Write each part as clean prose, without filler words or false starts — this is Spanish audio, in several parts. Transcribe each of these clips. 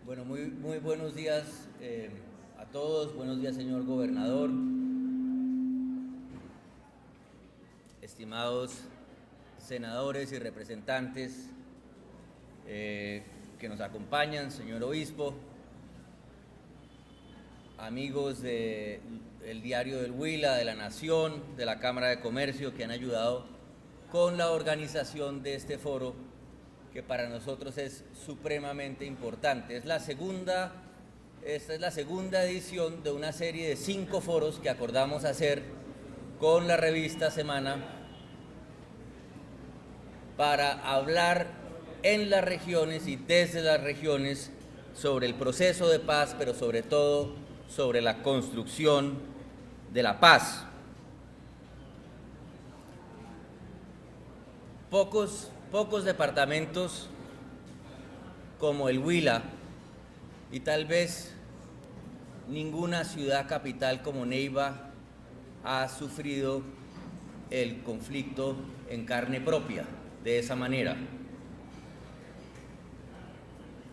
Bueno, muy buenos días a todos. Buenos días, señor gobernador, estimados senadores y representantes que nos acompañan, señor obispo, amigos del Diario del Huila, de La Nación, de la Cámara de Comercio, que han ayudado con la organización de este foro, que para nosotros es supremamente importante. Esta es la segunda edición de una serie de 5 foros que acordamos hacer con la revista Semana para hablar en las regiones y desde las regiones sobre el proceso de paz, pero sobre todo sobre la construcción de la paz. Pocos departamentos como el Huila y tal vez ninguna ciudad capital como Neiva ha sufrido el conflicto en carne propia de esa manera.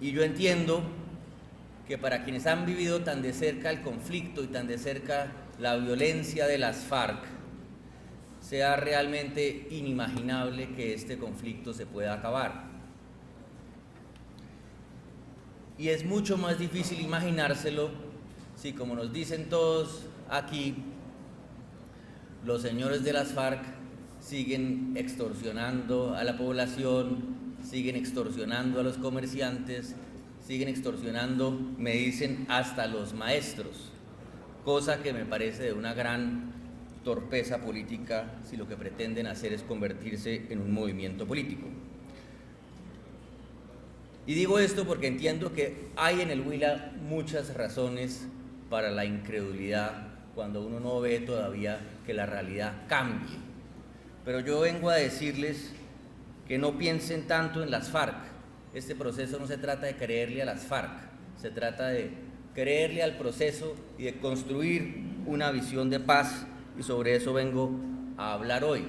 Y yo entiendo que para quienes han vivido tan de cerca el conflicto y tan de cerca la violencia de las FARC, sea realmente inimaginable que este conflicto se pueda acabar. Y es mucho más difícil imaginárselo si, como nos dicen todos aquí, los señores de las FARC siguen extorsionando a la población, siguen extorsionando a los comerciantes, siguen extorsionando, me dicen, hasta los maestros, cosa que me parece de una gran torpeza política si lo que pretenden hacer es convertirse en un movimiento político. Y digo esto porque entiendo que hay en el Huila muchas razones para la incredulidad cuando uno no ve todavía que la realidad cambie. Pero yo vengo a decirles que no piensen tanto en las FARC. Este proceso no se trata de creerle a las FARC, se trata de creerle al proceso y de construir una visión de paz. Y sobre eso vengo a hablar hoy.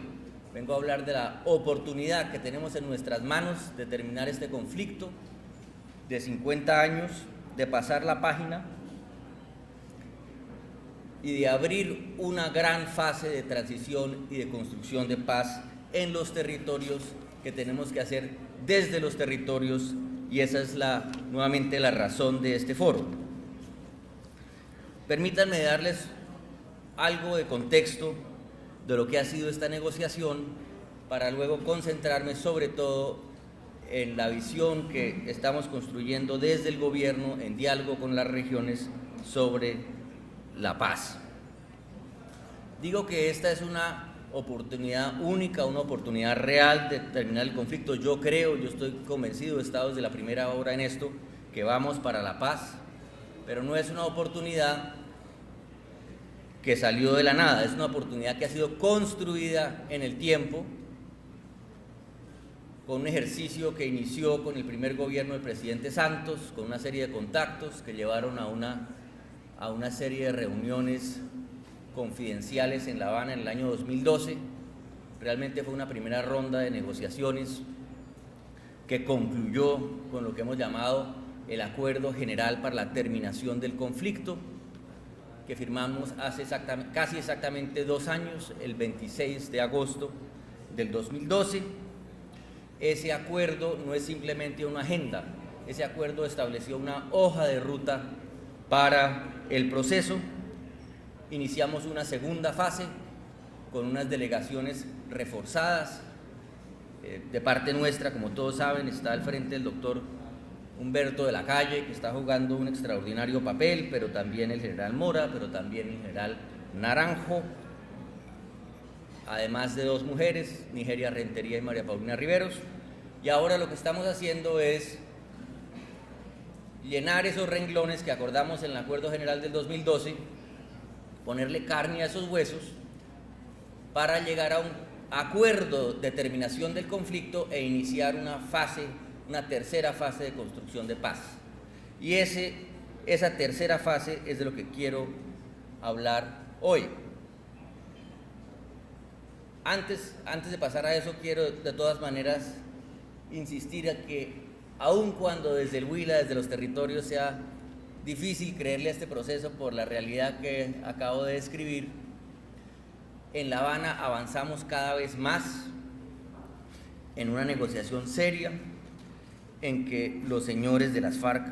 Vengo a hablar de la oportunidad que tenemos en nuestras manos de terminar este conflicto de 50 años, de pasar la página y de abrir una gran fase de transición y de construcción de paz en los territorios que tenemos que hacer desde los territorios, y esa es nuevamente la razón de este foro. Permítanme darles algo de contexto de lo que ha sido esta negociación para luego concentrarme sobre todo en la visión que estamos construyendo desde el gobierno en diálogo con las regiones sobre la paz. Digo que esta es una oportunidad única, una oportunidad real de terminar el conflicto. Yo estoy convencido, he estado desde la primera hora en esto, que vamos para la paz, pero no es una oportunidad que salió de la nada, es una oportunidad que ha sido construida en el tiempo con un ejercicio que inició con el primer gobierno del presidente Santos, con una serie de contactos que llevaron a una serie de reuniones confidenciales en La Habana en el año 2012. Realmente fue una primera ronda de negociaciones que concluyó con lo que hemos llamado el Acuerdo General para la Terminación del Conflicto, que firmamos hace casi exactamente 2 años, el 26 de agosto del 2012. Ese acuerdo no es simplemente una agenda, ese acuerdo estableció una hoja de ruta para el proceso. Iniciamos una segunda fase con unas delegaciones reforzadas. De parte nuestra, como todos saben, está al frente el doctor Humberto de la Calle, que está jugando un extraordinario papel, pero también el general Mora, pero también el general Naranjo, además de 2 mujeres, Nigeria Rentería y María Paulina Riveros. Y ahora lo que estamos haciendo es llenar esos renglones que acordamos en el Acuerdo General del 2012, ponerle carne a esos huesos para llegar a un acuerdo de terminación del conflicto e iniciar una tercera fase de construcción de paz. Y esa tercera fase es de lo que quiero hablar hoy. Antes de pasar a eso, quiero de todas maneras insistir a que aun cuando desde el Huila, desde los territorios, sea difícil creerle a este proceso por la realidad que acabo de describir, en La Habana avanzamos cada vez más en una negociación seria, en que los señores de las FARC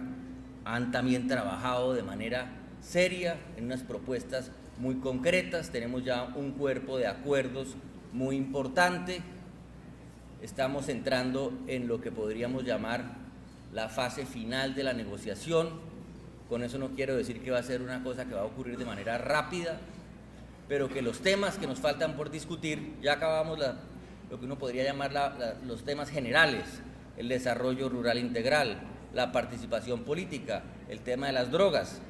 han también trabajado de manera seria en unas propuestas muy concretas. Tenemos ya un cuerpo de acuerdos muy importante. Estamos entrando en lo que podríamos llamar la fase final de la negociación. Con eso no quiero decir que va a ser una cosa que va a ocurrir de manera rápida, pero que los temas que nos faltan por discutir, ya acabamos lo que uno podría llamar los temas generales: el desarrollo rural integral, la participación política, el tema de las drogas.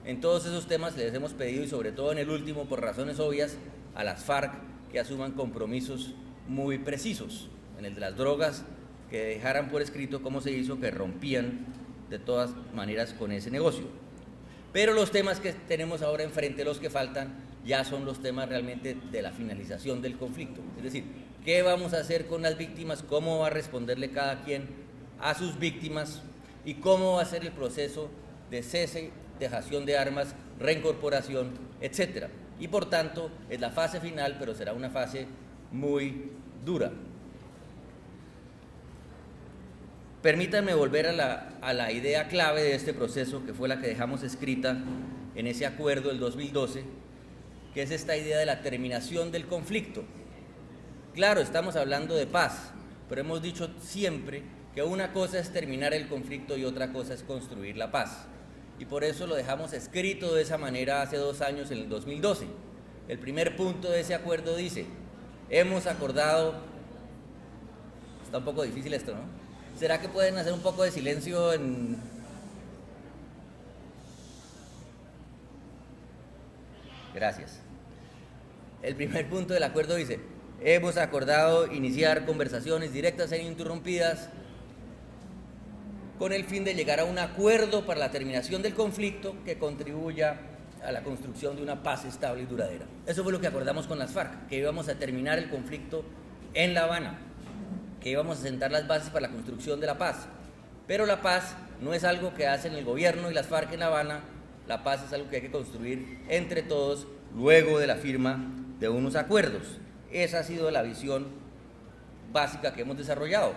En todos esos temas les hemos pedido, y sobre todo en el último, por razones obvias, a las FARC que asuman compromisos muy precisos. En el de las drogas, que dejaran por escrito cómo se hizo, que rompían de todas maneras con ese negocio. Pero los temas que tenemos ahora enfrente, los que faltan, ya son los temas realmente de la finalización del conflicto. Es decir, ¿qué vamos a hacer con las víctimas? ¿Cómo va a responderle cada quien a sus víctimas? ¿Y cómo va a ser el proceso de cese, dejación de armas, reincorporación, etcétera? Y por tanto, es la fase final, pero será una fase muy dura. Permítanme volver a la idea clave de este proceso, que fue la que dejamos escrita en ese acuerdo del 2012, que es esta idea de la terminación del conflicto. Claro, estamos hablando de paz, pero hemos dicho siempre que una cosa es terminar el conflicto y otra cosa es construir la paz. Y por eso lo dejamos escrito de esa manera hace 2 años, en el 2012. El primer punto de ese acuerdo dice: hemos acordado... Está un poco difícil esto, ¿no? ¿Será que pueden hacer un poco de silencio en...? Gracias. El primer punto del acuerdo dice: hemos acordado iniciar conversaciones directas e ininterrumpidas con el fin de llegar a un acuerdo para la terminación del conflicto que contribuya a la construcción de una paz estable y duradera. Eso fue lo que acordamos con las FARC, que íbamos a terminar el conflicto en La Habana, que íbamos a sentar las bases para la construcción de la paz. Pero la paz no es algo que hacen el gobierno y las FARC en La Habana. La paz es algo que hay que construir entre todos luego de la firma de unos acuerdos. Esa ha sido la visión básica que hemos desarrollado.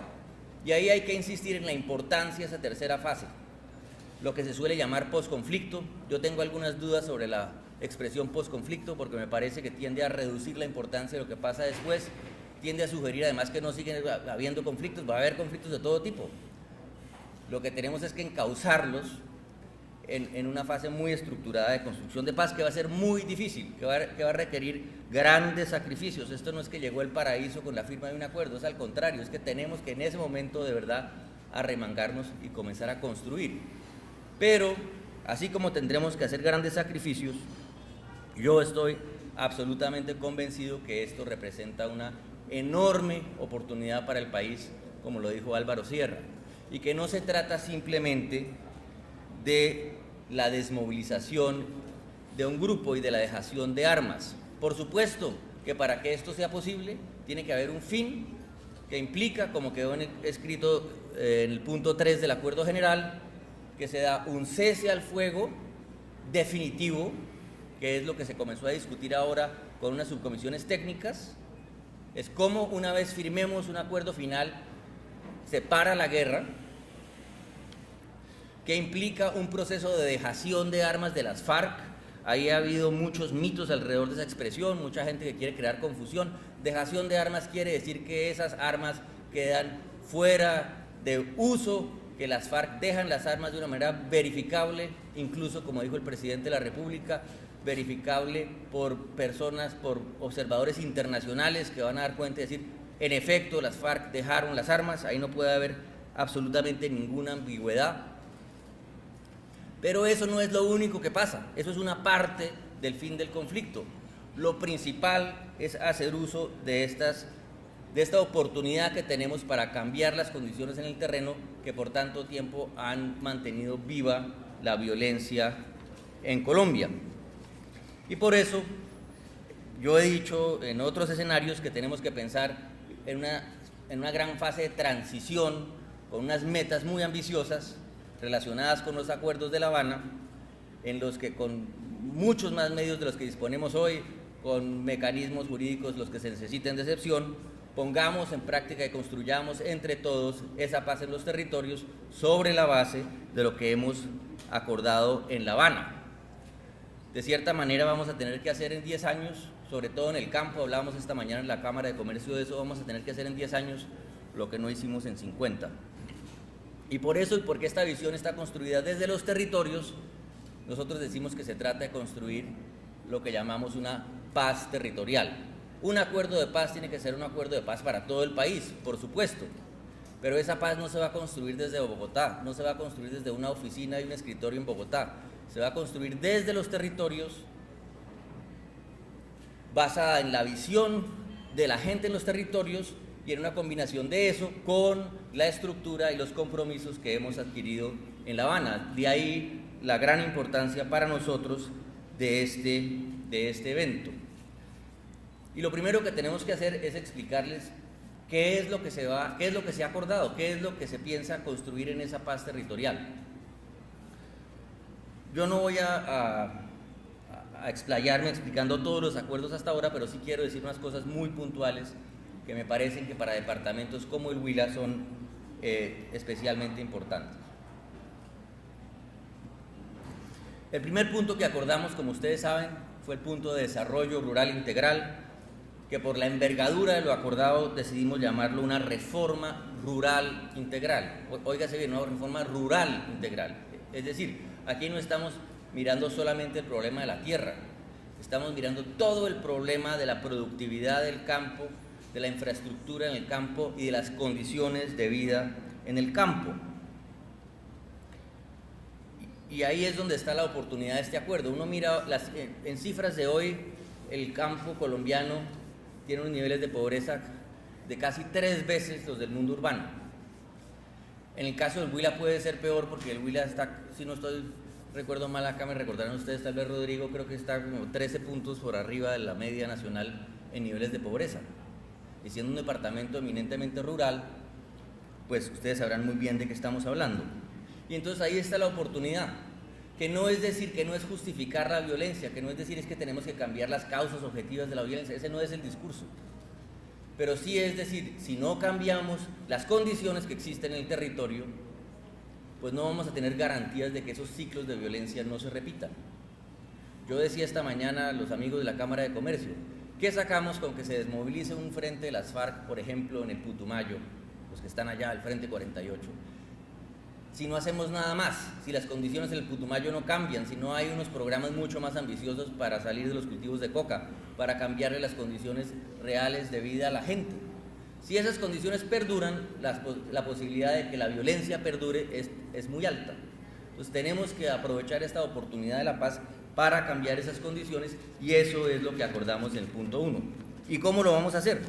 Y ahí hay que insistir en la importancia de esa tercera fase, lo que se suele llamar posconflicto. Yo tengo algunas dudas sobre la expresión posconflicto, porque me parece que tiende a reducir la importancia de lo que pasa después, tiende a sugerir además que no siguen habiendo conflictos. Va a haber conflictos de todo tipo. Lo que tenemos es que encauzarlos en una fase muy estructurada de construcción de paz, que va a ser muy difícil, que va a requerir grandes sacrificios. Esto no es que llegó el paraíso con la firma de un acuerdo, es al contrario, es que tenemos que en ese momento de verdad arremangarnos y comenzar a construir. Pero así como tendremos que hacer grandes sacrificios, yo estoy absolutamente convencido que esto representa una enorme oportunidad para el país, como lo dijo Álvaro Sierra, y que no se trata simplemente de la desmovilización de un grupo y de la dejación de armas. Por supuesto que para que esto sea posible tiene que haber un fin que implica, como quedó escrito en el punto 3 del acuerdo general, que se da un cese al fuego definitivo, que es lo que se comenzó a discutir ahora con unas subcomisiones técnicas. Es como una vez firmemos un acuerdo final, se para la guerra, que implica un proceso de dejación de armas de las FARC. Ahí ha habido muchos mitos alrededor de esa expresión, mucha gente que quiere crear confusión. Dejación de armas quiere decir que esas armas quedan fuera de uso, que las FARC dejan las armas de una manera verificable, incluso, como dijo el presidente de la República, verificable por personas, por observadores internacionales que van a dar cuenta y decir: en efecto, las FARC dejaron las armas. Ahí no puede haber absolutamente ninguna ambigüedad. Pero eso no es lo único que pasa, eso es una parte del fin del conflicto. Lo principal es hacer uso de esta oportunidad que tenemos para cambiar las condiciones en el terreno que por tanto tiempo han mantenido viva la violencia en Colombia. Y por eso yo he dicho en otros escenarios que tenemos que pensar en una gran fase de transición con unas metas muy ambiciosas relacionadas con los acuerdos de La Habana, en los que con muchos más medios de los que disponemos hoy, con mecanismos jurídicos los que se necesiten de excepción, pongamos en práctica y construyamos entre todos esa paz en los territorios sobre la base de lo que hemos acordado en La Habana. De cierta manera vamos a tener que hacer en 10 años, sobre todo en el campo, hablábamos esta mañana en la Cámara de Comercio de eso, vamos a tener que hacer en 10 años lo que no hicimos en 50. Y por eso, y porque esta visión está construida desde los territorios, nosotros decimos que se trata de construir lo que llamamos una paz territorial. Un acuerdo de paz tiene que ser un acuerdo de paz para todo el país, por supuesto, pero esa paz no se va a construir desde Bogotá, no se va a construir desde una oficina y un escritorio en Bogotá, se va a construir desde los territorios, basada en la visión de la gente en los territorios y en una combinación de eso con la estructura y los compromisos que hemos adquirido en La Habana. De ahí la gran importancia para nosotros de este evento. Y lo primero que tenemos que hacer es explicarles qué es lo que se ha acordado, qué es lo que se piensa construir en esa paz territorial. Yo no voy a explayarme explicando todos los acuerdos hasta ahora, pero sí quiero decir unas cosas muy puntuales que me parecen que para departamentos como el Huila son especialmente importantes. El primer punto que acordamos, como ustedes saben, fue el punto de desarrollo rural integral, que por la envergadura de lo acordado decidimos llamarlo una reforma rural integral. Óigase bien, una reforma rural integral. Es decir, aquí no estamos mirando solamente el problema de la tierra, estamos mirando todo el problema de la productividad del campo, de la infraestructura en el campo y de las condiciones de vida en el campo. Y ahí es donde está la oportunidad de este acuerdo. Uno mira en cifras de hoy, el campo colombiano tiene unos niveles de pobreza de casi 3 veces los del mundo urbano. En el caso del Huila puede ser peor porque el Huila está, si no recuerdo mal acá, me recordarán ustedes, tal vez Rodrigo, creo que está como 13 puntos por arriba de la media nacional en niveles de pobreza. Y siendo un departamento eminentemente rural, pues ustedes sabrán muy bien de qué estamos hablando. Y entonces ahí está la oportunidad, que no es decir, que no es justificar la violencia, que no es decir es que tenemos que cambiar las causas objetivas de la violencia, ese no es el discurso. Pero sí es decir, si no cambiamos las condiciones que existen en el territorio, pues no vamos a tener garantías de que esos ciclos de violencia no se repitan. Yo decía esta mañana a los amigos de la Cámara de Comercio, ¿qué sacamos con que se desmovilice un frente de las FARC, por ejemplo, en el Putumayo, los que están allá, el Frente 48? Si no hacemos nada más, si las condiciones en el Putumayo no cambian, si no hay unos programas mucho más ambiciosos para salir de los cultivos de coca, para cambiarle las condiciones reales de vida a la gente. Si esas condiciones perduran, la posibilidad de que la violencia perdure es muy alta. Entonces tenemos que aprovechar esta oportunidad de la paz para cambiar esas condiciones y eso es lo que acordamos en el punto 1. ¿Y cómo lo vamos a hacer?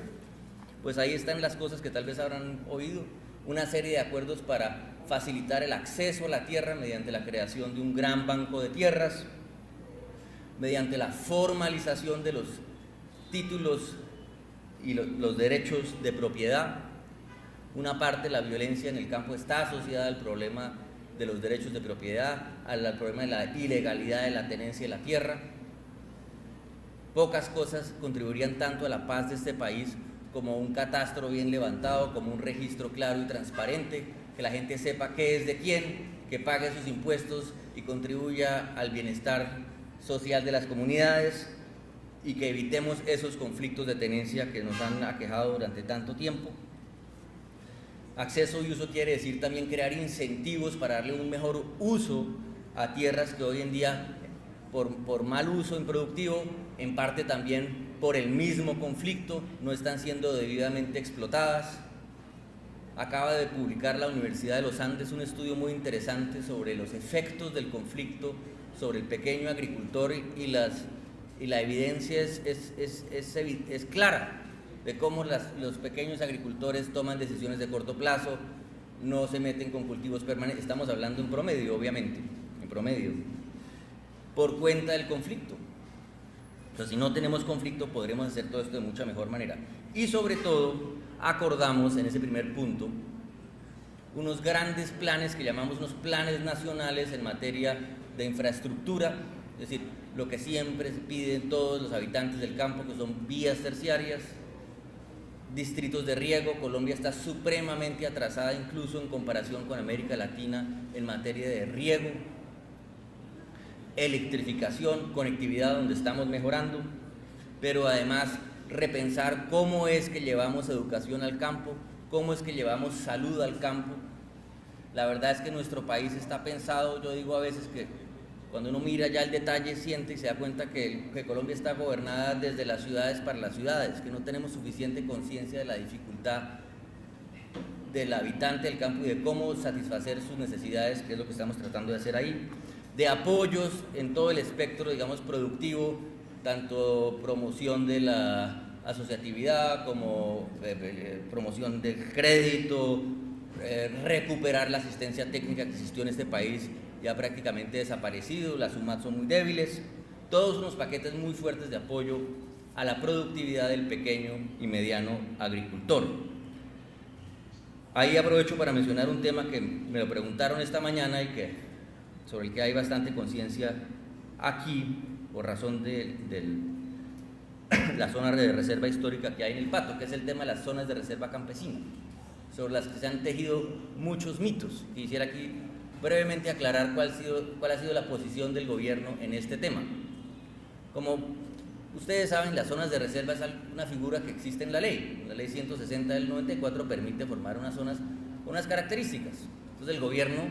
Pues ahí están las cosas que tal vez habrán oído, una serie de acuerdos para facilitar el acceso a la tierra mediante la creación de un gran banco de tierras, mediante la formalización de los títulos y los derechos de propiedad. Una parte de la violencia en el campo está asociada al problema de los derechos de propiedad, al problema de la ilegalidad de la tenencia de la tierra. Pocas cosas contribuirían tanto a la paz de este país como un catastro bien levantado, como un registro claro y transparente, que la gente sepa qué es de quién, que pague sus impuestos y contribuya al bienestar social de las comunidades y que evitemos esos conflictos de tenencia que nos han aquejado durante tanto tiempo. Acceso y uso quiere decir también crear incentivos para darle un mejor uso a tierras que hoy en día, por mal uso improductivo, en parte también por el mismo conflicto, no están siendo debidamente explotadas. Acaba de publicar la Universidad de los Andes un estudio muy interesante sobre los efectos del conflicto sobre el pequeño agricultor y la evidencia es clara de cómo los pequeños agricultores toman decisiones de corto plazo, no se meten con cultivos permanentes, estamos hablando en promedio, obviamente, en promedio, por cuenta del conflicto. Entonces, si no tenemos conflicto, podremos hacer todo esto de mucha mejor manera. Y sobre todo, acordamos en ese primer punto unos grandes planes que llamamos unos planes nacionales en materia de infraestructura, es decir, lo que siempre piden todos los habitantes del campo, que son vías terciarias, distritos de riego. Colombia está supremamente atrasada incluso en comparación con América Latina en materia de riego, electrificación, conectividad, donde estamos mejorando, pero además repensar cómo es que llevamos educación al campo, cómo es que llevamos salud al campo. La verdad es que nuestro país está pensado, yo digo a veces que cuando uno mira ya el detalle siente y se da cuenta que Colombia está gobernada desde las ciudades para las ciudades, que no tenemos suficiente conciencia de la dificultad del habitante del campo y de cómo satisfacer sus necesidades, que es lo que estamos tratando de hacer ahí, de apoyos en todo el espectro, digamos, productivo, tanto promoción de la asociatividad como promoción del crédito, recuperar la asistencia técnica que existió en este país, ya prácticamente desaparecido, las SUMAT son muy débiles, todos unos paquetes muy fuertes de apoyo a la productividad del pequeño y mediano agricultor. Ahí aprovecho para mencionar un tema que me lo preguntaron esta mañana y sobre el que hay bastante conciencia aquí, por razón de la zona de reserva histórica que hay en el Pato, que es el tema de las zonas de reserva campesina, sobre las que se han tejido muchos mitos. Quisiera aquí brevemente aclarar cuál ha sido la posición del gobierno en este tema. Como ustedes saben, las zonas de reserva es una figura que existe en la ley 160 del 94 permite formar unas zonas con unas características. Entonces el gobierno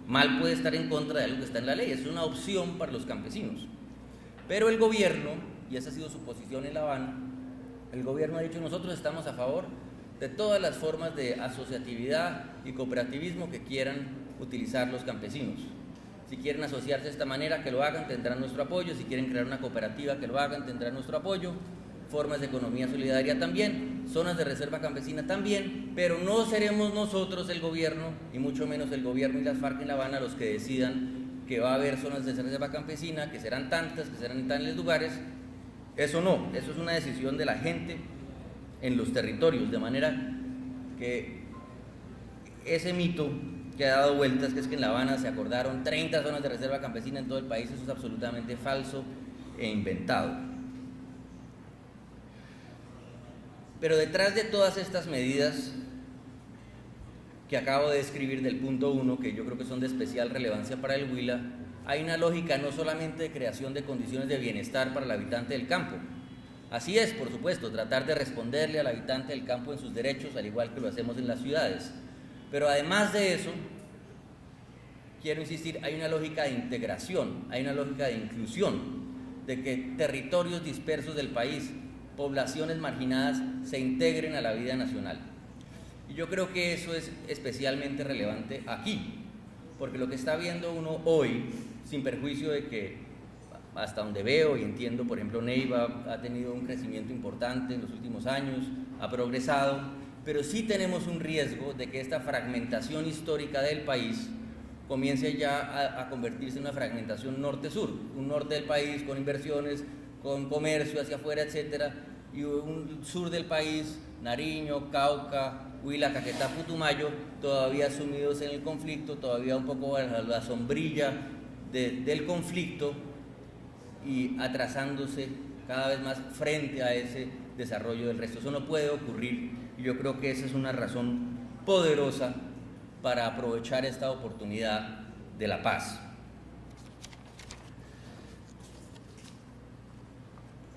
mal puede estar en contra de algo que está en la ley, es una opción para los campesinos. Pero el gobierno, y esa ha sido su posición en La Habana, el gobierno ha dicho: nosotros estamos a favor de todas las formas de asociatividad y cooperativismo que quieran utilizar los campesinos. Si quieren asociarse de esta manera, que lo hagan, tendrán nuestro apoyo. Si quieren crear una cooperativa, que lo hagan, tendrán nuestro apoyo. Formas de economía solidaria también, zonas de reserva campesina también, pero no seremos nosotros el gobierno, y mucho menos el gobierno y las FARC en La Habana, los que decidan que va a haber zonas de reserva campesina, que serán tantas, que serán en tales lugares. Eso no, eso es una decisión de la gente en los territorios, de manera que ese mito que ha dado vueltas, que es que en La Habana se acordaron 30 zonas de reserva campesina en todo el país, eso es absolutamente falso e inventado. Pero detrás de todas estas medidas que acabo de describir del punto 1, que yo creo que son de especial relevancia para el Huila, hay una lógica no solamente de creación de condiciones de bienestar para el habitante del campo. Así es, por supuesto, tratar de responderle al habitante del campo en sus derechos, al igual que lo hacemos en las ciudades. Pero además de eso, quiero insistir, hay una lógica de integración, hay una lógica de inclusión, de que territorios dispersos del país, poblaciones marginadas, se integren a la vida nacional. Y yo creo que eso es especialmente relevante aquí, porque lo que está viendo uno hoy, sin perjuicio de que hasta donde veo y entiendo, por ejemplo, Neiva ha tenido un crecimiento importante en los últimos años, ha progresado, pero sí tenemos un riesgo de que esta fragmentación histórica del país comience ya a convertirse en una fragmentación norte-sur, un norte del país con inversiones, con comercio hacia afuera, etcétera, y un sur del país, Nariño, Cauca, Huila, Caquetá, Putumayo, todavía sumidos en el conflicto, todavía un poco a la sombrilla del conflicto y atrasándose cada vez más frente a ese desarrollo del resto. Eso no puede ocurrir y yo creo que esa es una razón poderosa para aprovechar esta oportunidad de la paz.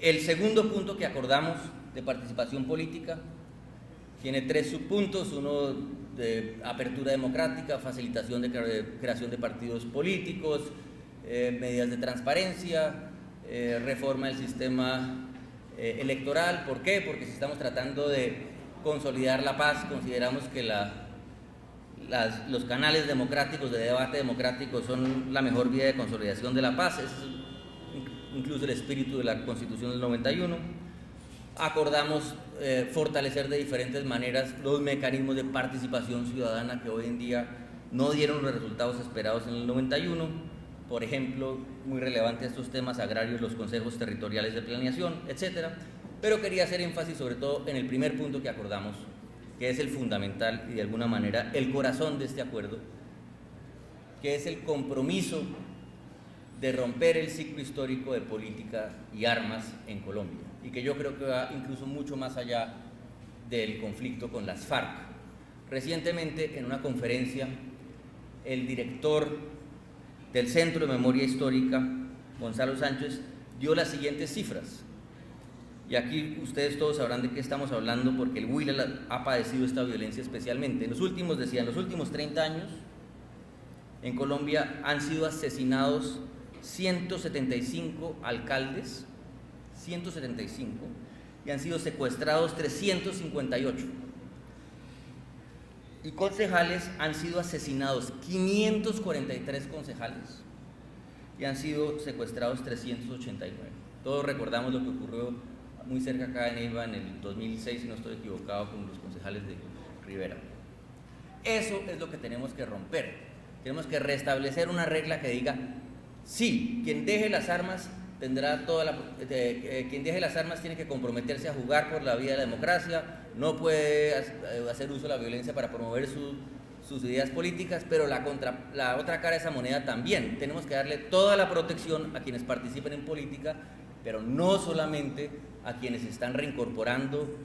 El segundo punto que acordamos de participación política tiene 3 subpuntos: uno de apertura democrática, facilitación de creación de partidos políticos, medidas de transparencia, reforma del sistema electoral. ¿Por qué? Porque si estamos tratando de consolidar la paz, consideramos que los canales democráticos, de debate democrático, son la mejor vía de consolidación de la paz. Ese es incluso el espíritu de la Constitución del 91. Acordamos fortalecer de diferentes maneras los mecanismos de participación ciudadana que hoy en día no dieron los resultados esperados en el 91. Por ejemplo, muy relevante a estos temas agrarios, los consejos territoriales de planeación, etcétera. Pero quería hacer énfasis sobre todo en el primer punto que acordamos, que es el fundamental y de alguna manera el corazón de este acuerdo, que es el compromiso de romper el ciclo histórico de política y armas en Colombia, y que yo creo que va incluso mucho más allá del conflicto con las FARC. Recientemente, en una conferencia, el director del Centro de Memoria Histórica, Gonzalo Sánchez, dio las siguientes cifras. Y aquí ustedes todos sabrán de qué estamos hablando, porque el Huila ha padecido esta violencia especialmente. En los últimos 30 años, en Colombia han sido asesinados 175 alcaldes, 175, y han sido secuestrados 358. Y concejales han sido asesinados 543 concejales y han sido secuestrados 389. Todos recordamos lo que ocurrió muy cerca acá en Neiva en el 2006, si no estoy equivocado, con los concejales de Rivera. Eso es lo que tenemos que romper. Tenemos que restablecer una regla que diga: sí, quien deje las armas tendrá quien deje las armas tiene que comprometerse a jugar por la vía de la democracia, no puede hacer uso de la violencia para promover sus ideas políticas, pero la otra cara de esa moneda también. Tenemos que darle toda la protección a quienes participen en política, pero no solamente a quienes están reincorporando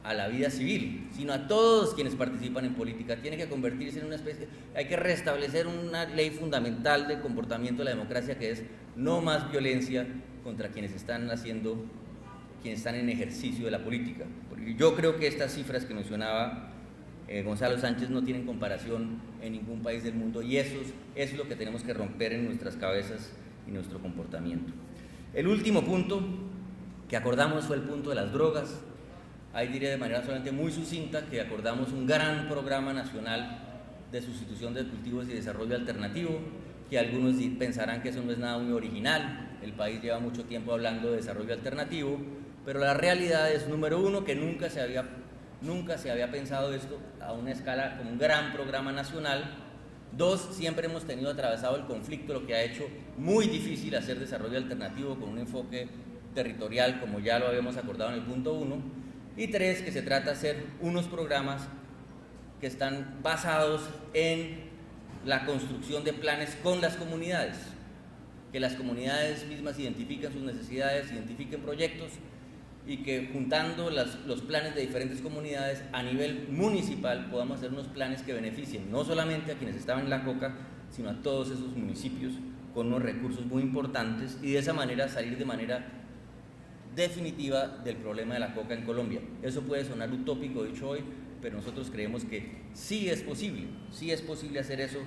a la vida civil, sino a todos quienes participan en política. Tiene que convertirse en una especie, hay que restablecer una ley fundamental de comportamiento de la democracia, que es no más violencia contra quienes están en ejercicio de la política. Porque yo creo que estas cifras que mencionaba Gonzalo Sánchez no tienen comparación en ningún país del mundo, y eso es lo que tenemos que romper en nuestras cabezas y nuestro comportamiento. El último punto que acordamos fue el punto de las drogas. Ahí diré de manera solamente muy sucinta que acordamos un gran programa nacional de sustitución de cultivos y desarrollo alternativo, que algunos pensarán que eso no es nada muy original. El país lleva mucho tiempo hablando de desarrollo alternativo, pero la realidad es, número uno, que nunca se había pensado esto a una escala como un gran programa nacional. Dos, siempre hemos tenido atravesado el conflicto, lo que ha hecho muy difícil hacer desarrollo alternativo con un enfoque territorial, como ya lo habíamos acordado en el punto 1. Y tres, que se trata de hacer unos programas que están basados en la construcción de planes con las comunidades, que las comunidades mismas identifiquen sus necesidades, identifiquen proyectos, y que juntando los planes de diferentes comunidades a nivel municipal podamos hacer unos planes que beneficien no solamente a quienes estaban en la coca, sino a todos esos municipios con unos recursos muy importantes, y de esa manera salir de manera definitiva del problema de la coca en Colombia. Eso puede sonar utópico dicho hoy, pero nosotros creemos que sí es posible hacer eso.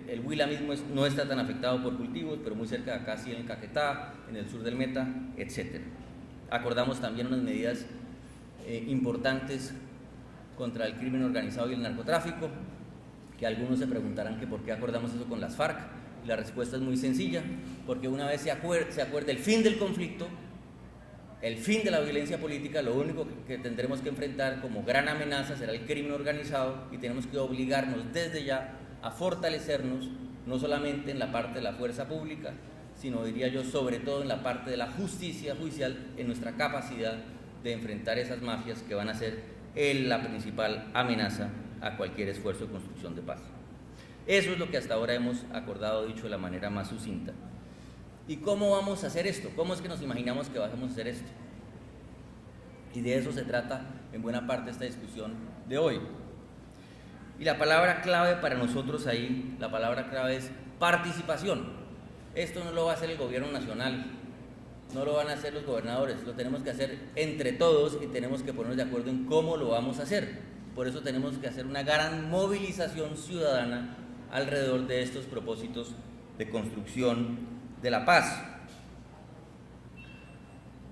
El Huila mismo no está tan afectado por cultivos, pero muy cerca de acá sí, en el Caquetá, en el sur del Meta, etc. Acordamos también unas medidas importantes contra el crimen organizado y el narcotráfico, que algunos se preguntarán que por qué acordamos eso con las FARC, y la respuesta es muy sencilla: porque una vez se acuerde el fin del conflicto, el fin de la violencia política, lo único que tendremos que enfrentar como gran amenaza será el crimen organizado, y tenemos que obligarnos desde ya a fortalecernos, no solamente en la parte de la fuerza pública, sino, diría yo, sobre todo en la parte de la justicia judicial, en nuestra capacidad de enfrentar esas mafias que van a ser la principal amenaza a cualquier esfuerzo de construcción de paz. Eso es lo que hasta ahora hemos acordado, dicho de la manera más sucinta. ¿Y cómo vamos a hacer esto? ¿Cómo es que nos imaginamos que vamos a hacer esto? Y de eso se trata en buena parte esta discusión de hoy. Y la palabra clave para nosotros ahí, la palabra clave es participación. Esto no lo va a hacer el gobierno nacional, no lo van a hacer los gobernadores, lo tenemos que hacer entre todos, y tenemos que ponernos de acuerdo en cómo lo vamos a hacer. Por eso tenemos que hacer una gran movilización ciudadana alrededor de estos propósitos de construcción de la paz.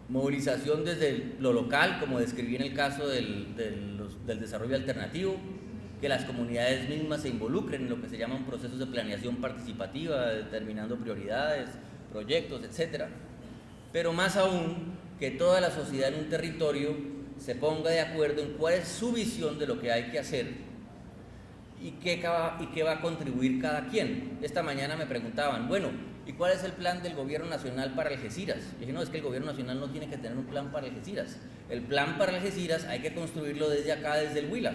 Movilización desde lo local, como describí en el caso del desarrollo alternativo, que las comunidades mismas se involucren en lo que se llaman procesos de planeación participativa, determinando prioridades, proyectos, etc. Pero más aún, que toda la sociedad en un territorio se ponga de acuerdo en cuál es su visión de lo que hay que hacer y qué va a contribuir cada quien. Esta mañana me preguntaban, bueno, ¿y cuál es el plan del gobierno nacional para Algeciras? Y dije, no, es que el gobierno nacional no tiene que tener un plan para Algeciras. El plan para Algeciras hay que construirlo desde acá, desde el Huila.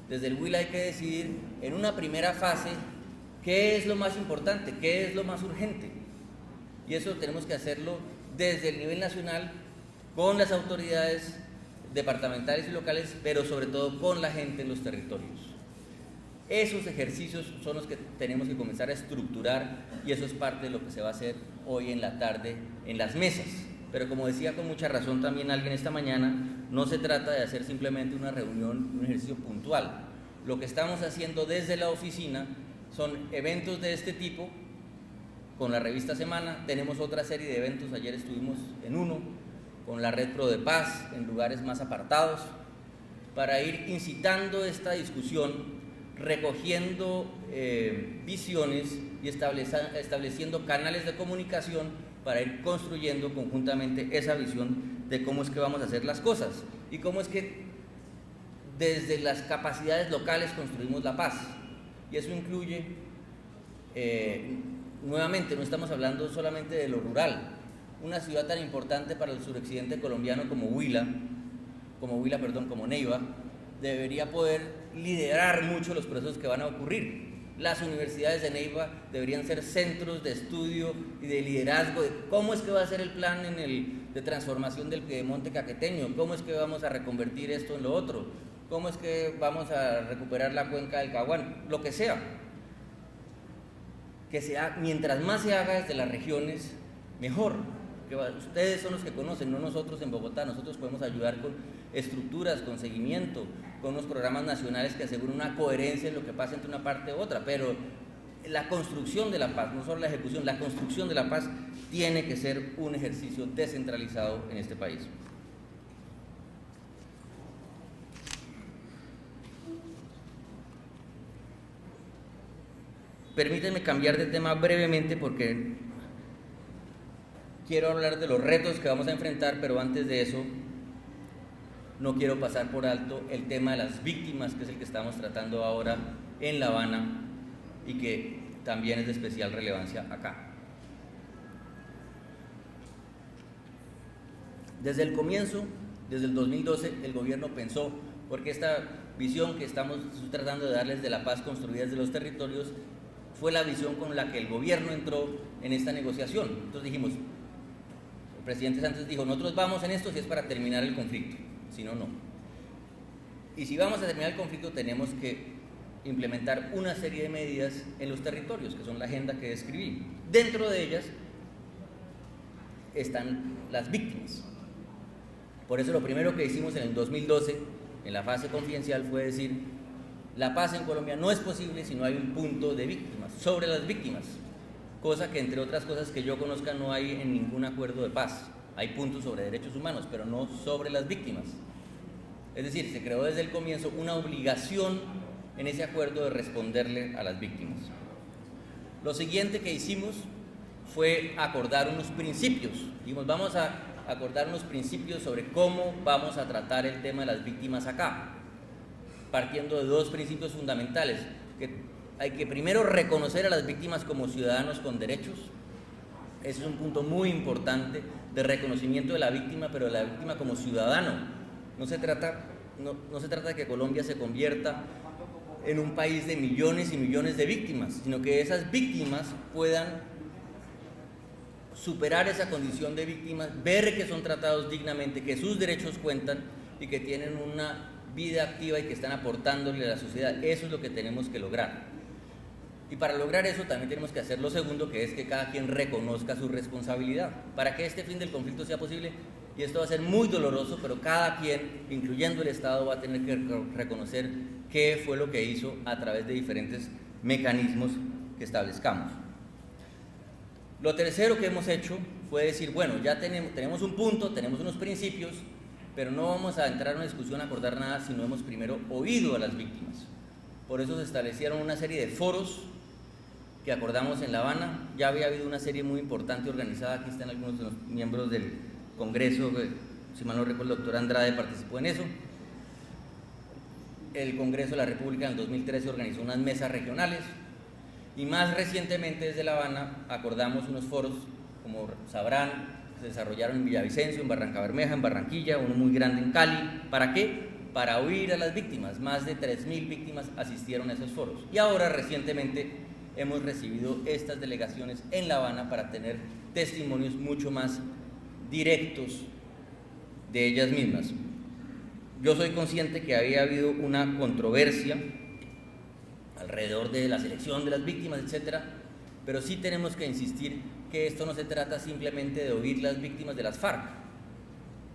Desde el Huila hay que decidir en una primera fase qué es lo más importante, qué es lo más urgente. Y eso tenemos que hacerlo desde el nivel nacional, con las autoridades departamentales y locales, pero sobre todo con la gente en los territorios. Esos ejercicios son los que tenemos que comenzar a estructurar y eso es parte de lo que se va a hacer hoy en la tarde en las mesas. Pero como decía con mucha razón también alguien esta mañana, no se trata de hacer simplemente una reunión, un ejercicio puntual. Lo que estamos haciendo desde la oficina son eventos de este tipo, con la revista Semana, tenemos otra serie de eventos, ayer estuvimos en uno, con la Red Pro de Paz, en lugares más apartados, para ir incitando esta discusión, recogiendo visiones y estableciendo canales de comunicación para ir construyendo conjuntamente esa visión de cómo es que vamos a hacer las cosas y cómo es que desde las capacidades locales construimos la paz. Y eso incluye, nuevamente, no estamos hablando solamente de lo rural. Una ciudad tan importante para el suroccidente colombiano como Neiva, debería poder liderar mucho los procesos que van a ocurrir. Las universidades de Neiva deberían ser centros de estudio y de liderazgo de cómo es que va a ser el plan de transformación del piedemonte caqueteño, cómo es que vamos a reconvertir esto en lo otro, cómo es que vamos a recuperar la cuenca del Caguán, lo que sea. Que mientras más se haga desde las regiones, mejor. Que ustedes son los que conocen, no nosotros en Bogotá. Nosotros podemos ayudar con estructuras, con seguimiento, con unos programas nacionales que aseguren una coherencia en lo que pasa entre una parte y otra, pero la construcción de la paz, no solo la ejecución, la construcción de la paz tiene que ser un ejercicio descentralizado en este país. Permítanme cambiar de tema brevemente porque quiero hablar de los retos que vamos a enfrentar, pero antes de eso no quiero pasar por alto el tema de las víctimas, que es el que estamos tratando ahora en La Habana y que también es de especial relevancia acá. Desde el comienzo, desde el 2012, el gobierno pensó, porque esta visión que estamos tratando de darles de la paz construida desde los territorios fue la visión con la que el gobierno entró en esta negociación. Entonces dijimos, el presidente Santos dijo, nosotros vamos en esto si es para terminar el conflicto, si no, no. Y si vamos a terminar el conflicto tenemos que implementar una serie de medidas en los territorios, que son la agenda que describí. Dentro de ellas están las víctimas. Por eso lo primero que hicimos en el 2012, en la fase confidencial, fue decir, la paz en Colombia no es posible si no hay un punto de víctimas, sobre las víctimas, cosa que entre otras cosas que yo conozca no hay en ningún acuerdo de paz. Hay puntos sobre derechos humanos, pero no sobre las víctimas. Es decir, se creó desde el comienzo una obligación en ese acuerdo de responderle a las víctimas. Lo siguiente que hicimos fue acordar unos principios. Dijimos, vamos a acordar unos principios sobre cómo vamos a tratar el tema de las víctimas acá, partiendo de dos principios fundamentales, que hay que primero reconocer a las víctimas como ciudadanos con derechos. Ese es un punto muy importante de reconocimiento de la víctima, pero de la víctima como ciudadano. No se trata de que Colombia se convierta en un país de millones y millones de víctimas, sino que esas víctimas puedan superar esa condición de víctimas, ver que son tratados dignamente, que sus derechos cuentan y que tienen una vida activa y que están aportándole a la sociedad. Eso es lo que tenemos que lograr. Y para lograr eso también tenemos que hacer lo segundo, que es que cada quien reconozca su responsabilidad. Para que este fin del conflicto sea posible, y esto va a ser muy doloroso, pero cada quien, incluyendo el Estado, va a tener que reconocer qué fue lo que hizo a través de diferentes mecanismos que establezcamos. Lo tercero que hemos hecho fue decir, bueno, ya tenemos un punto, tenemos unos principios, pero no vamos a entrar en una discusión, a acordar nada, si no hemos primero oído a las víctimas. Por eso se establecieron una serie de foros que acordamos en La Habana. Ya había habido una serie muy importante organizada, aquí están algunos de los miembros del Congreso, si mal no recuerdo el doctor Andrade participó en eso. El Congreso de la República en el 2013 organizó unas mesas regionales Y más recientemente desde La Habana acordamos unos foros, como sabrán, que se desarrollaron en Villavicencio, en Barrancabermeja, en Barranquilla, uno muy grande en Cali. ¿Para qué? Para oír a las víctimas. Más de 3.000 víctimas asistieron a esos foros. Y ahora recientemente hemos recibido estas delegaciones en La Habana para tener testimonios mucho más directos de ellas mismas. Yo soy consciente que había habido una controversia alrededor de la selección de las víctimas, etcétera, pero sí tenemos que insistir que esto no se trata simplemente de oír las víctimas de las FARC.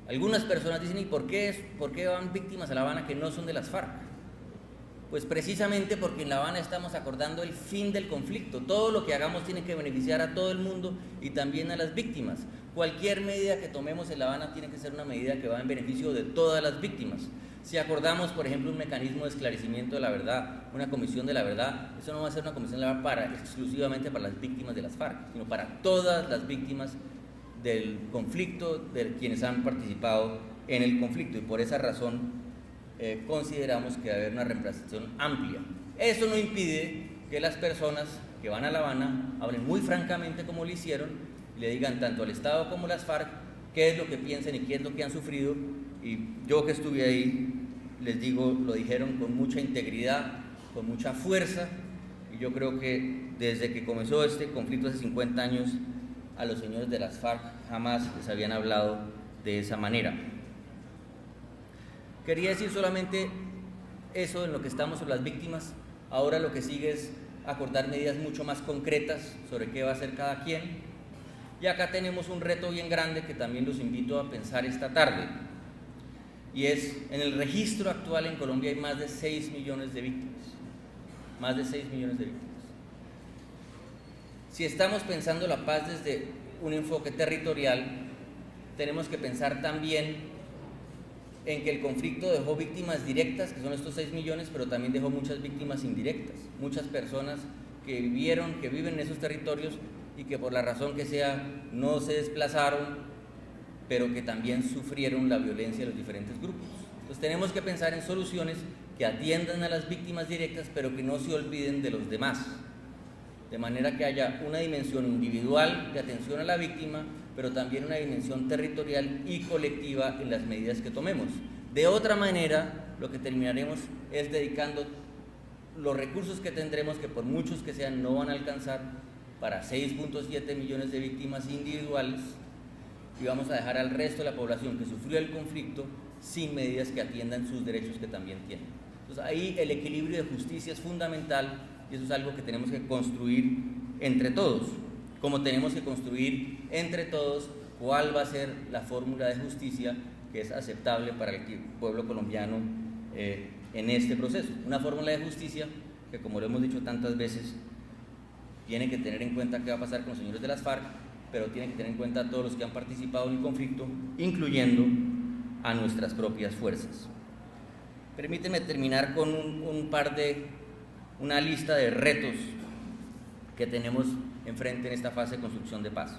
Algunas personas dicen, ¿y por qué van víctimas a La Habana que no son de las FARC? Pues precisamente porque en La Habana estamos acordando el fin del conflicto. Todo lo que hagamos tiene que beneficiar a todo el mundo y también a las víctimas. Cualquier medida que tomemos en La Habana tiene que ser una medida que va en beneficio de todas las víctimas. Si acordamos, por ejemplo, un mecanismo de esclarecimiento de la verdad, una comisión de la verdad, eso no va a ser una comisión de la verdad exclusivamente para las víctimas de las FARC, sino para todas las víctimas del conflicto, de quienes han participado en el conflicto, y por esa razón consideramos que debe haber una representación amplia. Eso no impide que las personas que van a La Habana hablen muy francamente como lo hicieron, y le digan tanto al Estado como a las FARC qué es lo que piensan y qué es lo que han sufrido. Y yo que estuve ahí, les digo, lo dijeron con mucha integridad, con mucha fuerza, y yo creo que desde que comenzó este conflicto hace 50 años, a los señores de las FARC jamás les habían hablado de esa manera. Quería decir solamente eso en lo que estamos sobre las víctimas. Ahora lo que sigue es acordar medidas mucho más concretas sobre qué va a hacer cada quien, y acá tenemos un reto bien grande que también los invito a pensar esta tarde. Y es, en el registro actual en Colombia hay más de 6 millones de víctimas, más de 6 millones de víctimas. Si estamos pensando la paz desde un enfoque territorial, tenemos que pensar también en que el conflicto dejó víctimas directas, que son estos 6 millones, pero también dejó muchas víctimas indirectas, muchas personas que viven en esos territorios y que por la razón que sea no se desplazaron, pero que también sufrieron la violencia de los diferentes grupos. Entonces tenemos que pensar en soluciones que atiendan a las víctimas directas, pero que no se olviden de los demás, de manera que haya una dimensión individual de atención a la víctima, pero también una dimensión territorial y colectiva en las medidas que tomemos. De otra manera, lo que terminaremos es dedicando los recursos que tendremos, que por muchos que sean no van a alcanzar, para 6.7 millones de víctimas individuales, y vamos a dejar al resto de la población que sufrió el conflicto sin medidas que atiendan sus derechos que también tienen. Entonces ahí el equilibrio de justicia es fundamental, y eso es algo que tenemos que construir entre todos, como tenemos que construir entre todos cuál va a ser la fórmula de justicia que es aceptable para el pueblo colombiano en este proceso. Una fórmula de justicia que, como lo hemos dicho tantas veces, tiene que tener en cuenta qué va a pasar con los señores de las FARC, pero tiene que tener en cuenta a todos los que han participado en el conflicto, incluyendo a nuestras propias fuerzas. Permítanme terminar con una lista de retos que tenemos enfrente en esta fase de construcción de paz.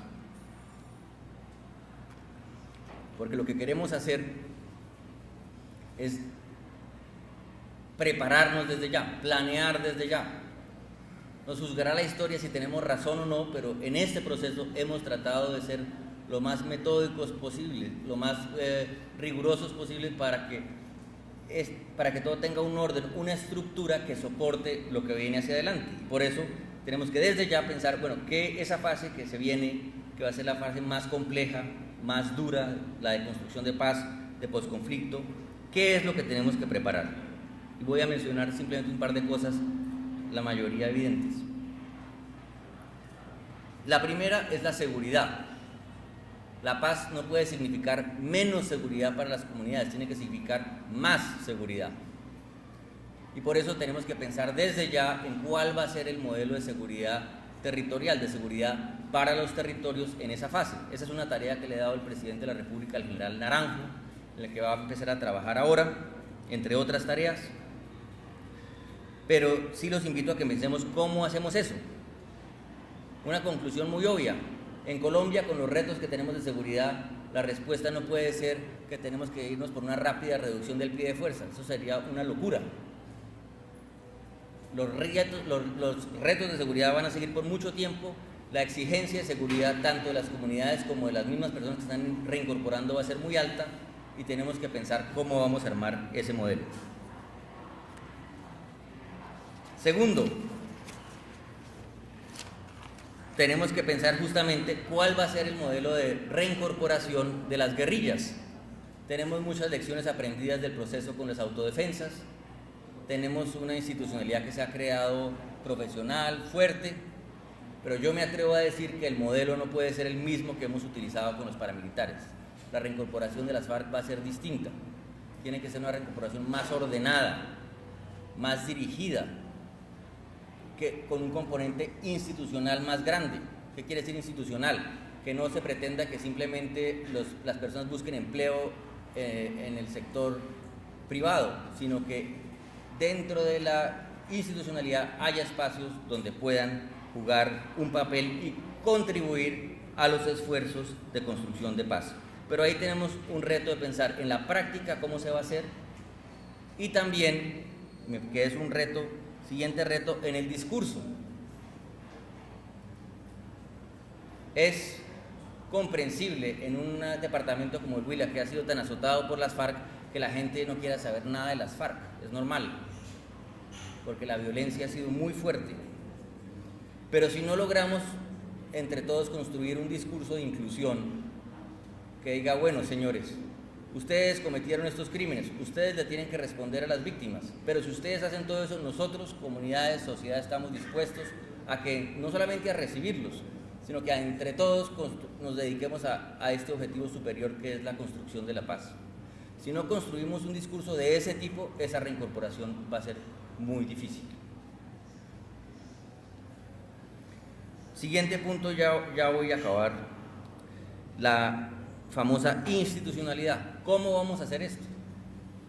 Porque lo que queremos hacer es prepararnos desde ya, planear desde ya. Nos juzgará la historia si tenemos razón o no, pero en este proceso hemos tratado de ser lo más metódicos posible, lo más rigurosos posible para que todo tenga un orden, una estructura que soporte lo que viene hacia adelante. Y por eso tenemos que desde ya pensar, bueno, que esa fase que se viene, que va a ser la fase más compleja, más dura, la de construcción de paz, de posconflicto, ¿qué es lo que tenemos que preparar? Y voy a mencionar simplemente un par de cosas, la mayoría evidentes. La primera es la seguridad. La paz no puede significar menos seguridad para las comunidades, tiene que significar más seguridad. Y por eso tenemos que pensar desde ya en cuál va a ser el modelo de seguridad territorial, de seguridad para los territorios en esa fase. Esa es una tarea que le ha dado el presidente de la República al general Naranjo, en la que va a empezar a trabajar ahora, entre otras tareas. Pero sí los invito a que pensemos cómo hacemos eso. Una conclusión muy obvia: en Colombia, con los retos que tenemos de seguridad, la respuesta no puede ser que tenemos que irnos por una rápida reducción del pie de fuerza. Eso sería una locura. los retos de seguridad van a seguir por mucho tiempo, la exigencia de seguridad tanto de las comunidades como de las mismas personas que están reincorporando va a ser muy alta y tenemos que pensar cómo vamos a armar ese modelo. Segundo, tenemos que pensar justamente cuál va a ser el modelo de reincorporación de las guerrillas. Tenemos muchas lecciones aprendidas del proceso con las autodefensas, tenemos una institucionalidad que se ha creado profesional, fuerte, pero yo me atrevo a decir que el modelo no puede ser el mismo que hemos utilizado con los paramilitares. La reincorporación de las FARC va a ser distinta, tiene que ser una reincorporación más ordenada, más dirigida, que con un componente institucional más grande. ¿Qué quiere decir institucional? Que no se pretenda que simplemente las personas busquen empleo en el sector privado, sino que dentro de la institucionalidad haya espacios donde puedan jugar un papel y contribuir a los esfuerzos de construcción de paz. Pero ahí tenemos un reto de pensar en la práctica cómo se va a hacer y también, que es un reto, siguiente reto, en el discurso. Es comprensible en un departamento como el Huila, que ha sido tan azotado por las FARC, que la gente no quiera saber nada de las FARC. Es normal, porque la violencia ha sido muy fuerte. Pero si no logramos entre todos construir un discurso de inclusión que diga, bueno, señores, ustedes cometieron estos crímenes, ustedes le tienen que responder a las víctimas, pero si ustedes hacen todo eso, nosotros, comunidades, sociedad, estamos dispuestos a que no solamente a recibirlos, sino que entre todos nos dediquemos a este objetivo superior que es la construcción de la paz. Si no construimos un discurso de ese tipo, esa reincorporación va a ser muy difícil. Siguiente punto, ya voy a acabar, la famosa institucionalidad. ¿Cómo vamos a hacer esto?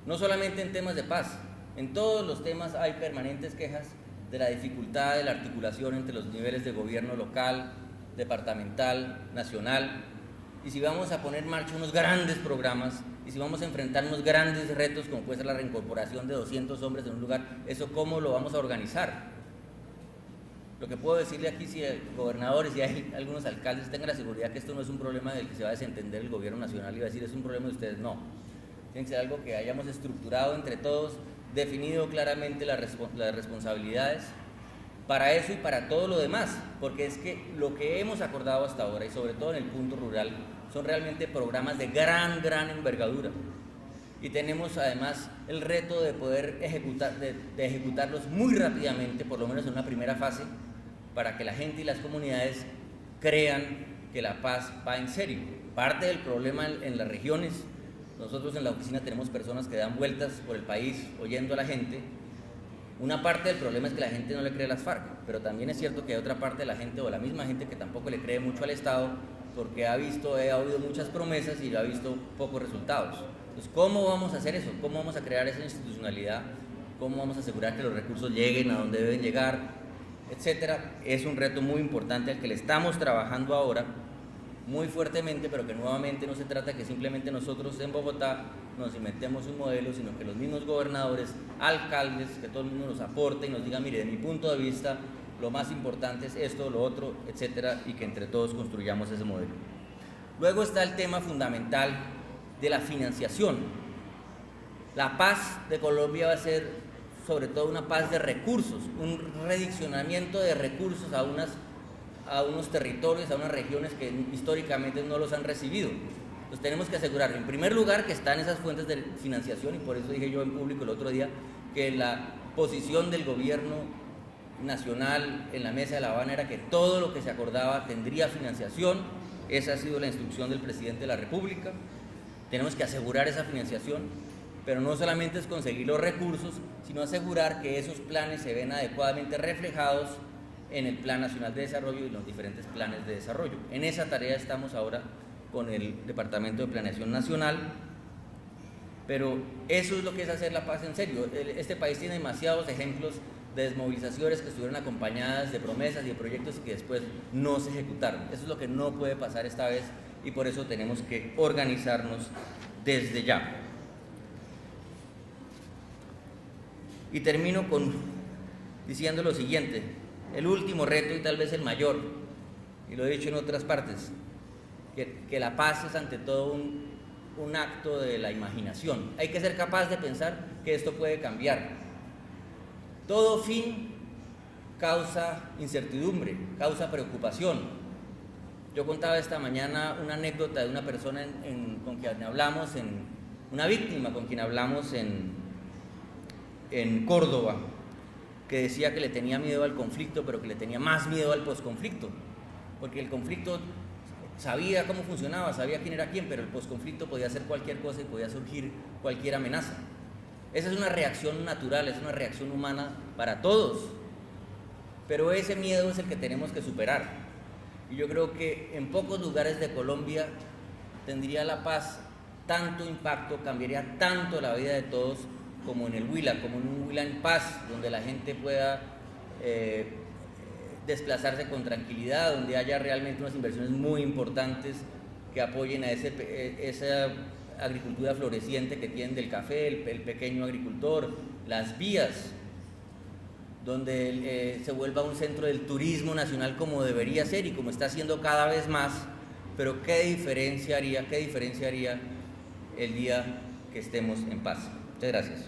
No solamente en temas de paz, en todos los temas hay permanentes quejas de la dificultad de la articulación entre los niveles de gobierno local, departamental, nacional, y si vamos a poner en marcha unos grandes programas, y si vamos a enfrentar unos grandes retos como puede ser la reincorporación de 200 hombres en un lugar, ¿eso cómo lo vamos a organizar? Lo que puedo decirle aquí, si gobernadores y hay algunos alcaldes, tengan la seguridad que esto no es un problema del que se va a desentender el gobierno nacional y va a decir es un problema de ustedes, no. Tiene que ser algo que hayamos estructurado entre todos, definido claramente las responsabilidades para eso y para todo lo demás, porque es que lo que hemos acordado hasta ahora, y sobre todo en el punto rural, son realmente programas de gran envergadura. Y tenemos además el reto de poder ejecutarlos muy rápidamente, por lo menos en una primera fase, para que la gente y las comunidades crean que la paz va en serio. Parte del problema en las regiones, nosotros en la oficina tenemos personas que dan vueltas por el país oyendo a la gente. Una parte del problema es que la gente no le cree a las FARC, pero también es cierto que hay otra parte de la gente o la misma gente que tampoco le cree mucho al Estado porque ha oído muchas promesas y ha visto pocos resultados. Entonces, ¿cómo vamos a hacer eso? ¿Cómo vamos a crear esa institucionalidad? ¿Cómo vamos a asegurar que los recursos lleguen a donde deben llegar? Etcétera. Es un reto muy importante al que le estamos trabajando ahora muy fuertemente, pero que nuevamente no se trata que simplemente nosotros en Bogotá nos inventemos un modelo, sino que los mismos gobernadores, alcaldes, que todo el mundo nos aporte y nos diga, mire, de mi punto de vista, lo más importante es esto, lo otro, etcétera, y que entre todos construyamos ese modelo. Luego está el tema fundamental de la financiación. La paz de Colombia va a ser sobre todo una paz de recursos, un redireccionamiento de recursos a unos territorios, a unas regiones que históricamente no los han recibido. Entonces tenemos que asegurar, en primer lugar, que están esas fuentes de financiación, y por eso dije yo en público el otro día que la posición del gobierno nacional en la mesa de La Habana era que todo lo que se acordaba tendría financiación. Esa ha sido la instrucción del presidente de la República. Tenemos que asegurar esa financiación, pero no solamente es conseguir los recursos, sino asegurar que esos planes se ven adecuadamente reflejados en el Plan Nacional de Desarrollo y los diferentes planes de desarrollo. En esa tarea estamos ahora con el Departamento de Planeación Nacional, pero eso es lo que es hacer la paz en serio. Este país tiene demasiados ejemplos de desmovilizaciones que estuvieron acompañadas de promesas y de proyectos que después no se ejecutaron. Eso es lo que no puede pasar esta vez y por eso tenemos que organizarnos desde ya. Y termino con diciendo lo siguiente: el último reto y tal vez el mayor, y lo he dicho en otras partes, que la paz es ante todo un acto de la imaginación. Hay que ser capaz de pensar que esto puede cambiar. Todo fin causa incertidumbre, causa preocupación. Yo contaba esta mañana una anécdota de una persona con quien hablamos, una víctima con quien hablamos en Córdoba, que decía que le tenía miedo al conflicto, pero que le tenía más miedo al posconflicto, porque el conflicto sabía cómo funcionaba, sabía quién era quién, pero el posconflicto podía hacer cualquier cosa y podía surgir cualquier amenaza. Esa es una reacción natural, es una reacción humana para todos, pero ese miedo es el que tenemos que superar. Y yo creo que en pocos lugares de Colombia tendría la paz tanto impacto, cambiaría tanto la vida de todos como en el Huila, como en un Huila en paz, donde la gente pueda desplazarse con tranquilidad, donde haya realmente unas inversiones muy importantes que apoyen a esa agricultura floreciente que tienen del café, el pequeño agricultor, las vías, donde se vuelva un centro del turismo nacional como debería ser y como está haciendo cada vez más. Pero ¿qué diferencia haría el día que estemos en paz? Muchas gracias.